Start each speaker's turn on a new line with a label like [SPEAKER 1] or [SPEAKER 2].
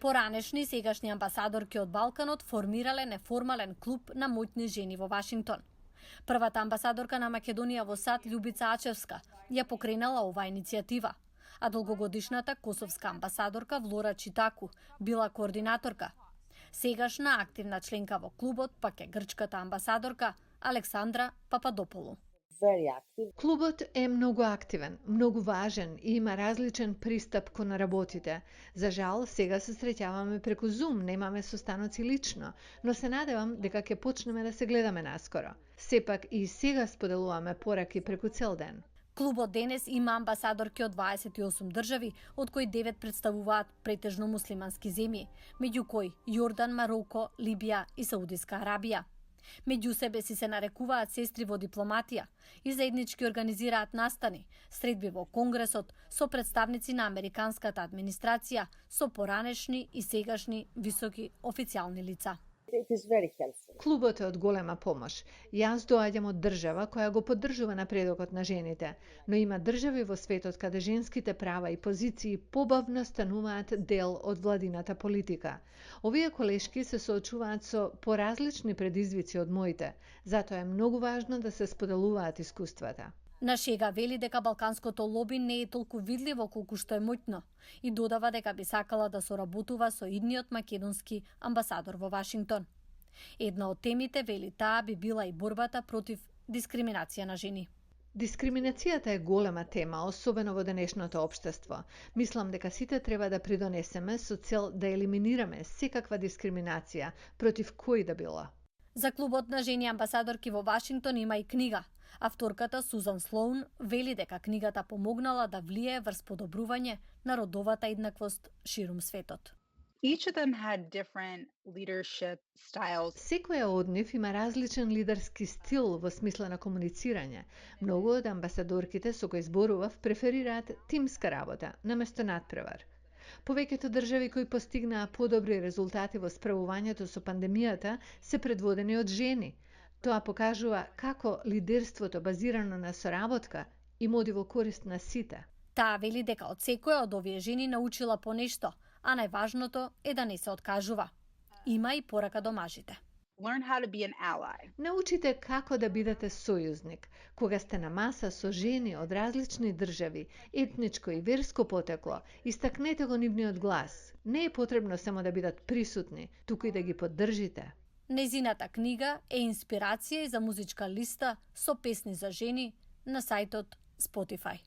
[SPEAKER 1] Поранешни сегашни амбасадорки од Балканот формирале неформален клуб на моќни жени во Вашингтон. Првата амбасадорка на Македонија во САД, Љубица Ачевска, ја покренала оваа иницијатива, а долгогодишната косовска амбасадорка Влора Читаку била координаторка. Сегашна активна членка во клубот пак е грчката амбасадорка Александра Пападополу.
[SPEAKER 2] Клубот е многу активен, многу важен и има различен пристап кон работите. За жал, сега се среќаваме преку Zoom, немаме состаноци лично, но се надевам дека ќе почнеме да се гледаме наскоро. Сепак и сега споделуваме пораки преку цел ден.
[SPEAKER 1] Клубот денес има амбасадорки од 28 држави, од кои 9 представуваат претежно муслимански земји, меѓу кои Јордан, Мароко, Либија и Саудиска Арабија. Меѓу себе си се нарекуваат сестри во дипломатија и заеднички организираат настани, средби во Конгресот со представници на американската администрација, со поранешни и сегашни високи официјални лица.
[SPEAKER 2] Клубот е од голема помош. Јас доаѓам од држава која го поддржува напредокот на жените, но има држави во светот каде женските права и позиции побавно стануваат дел од владината политика. Овие колешки се соочуваат со поразлични предизвици од моите, затоа е многу важно да се споделуваат искуствата.
[SPEAKER 1] На шега вели дека балканското лоби не е толку видливо колку што е моќно и додава дека би сакала да соработува со идниот македонски амбасадор во Вашингтон. Една од темите, вели таа, би била и борбата против дискриминација на жени.
[SPEAKER 2] Дискриминацијата е голема тема, особено во денешното општество. Мислам дека сите треба да придонесеме со цел да елиминираме секаква дискриминација против кој да било.
[SPEAKER 1] За клубот на жени амбасадорки во Вашингтон има и книга. Авторката Сузан Слоун вели дека книгата помогнала да влијае врз подобрување на родовата еднаквост ширум светот.
[SPEAKER 3] Each of them had different leadership styles.
[SPEAKER 2] Секоја од нив има различен лидерски стил во смисла на комуницирање. Многу од амбасадорките со кои зборував преферираат тимска работа наместо надпревар. Повеќето држави кои постигнаа подобри резултати во справувањето со пандемијата се предводени од жени. Тоа покажува како лидерството базирано на соработка им оди во корист на сите.
[SPEAKER 1] Таа вели дека од секоја од овие жени научила по нешто, а најважното е да не се откажува. Има и порака до мажите.
[SPEAKER 3] Learn how to be an ally.
[SPEAKER 2] Научите како да бидете сојузник. Кога сте на маса со жени од различни држави, етничко и верско потекло, истакнете го нивниот глас. Не е потребно само да бидат присутни, туку и да ги поддржите.
[SPEAKER 1] Незината книга е инспирација и за музичка листа со песни за жени на сајтот Spotify.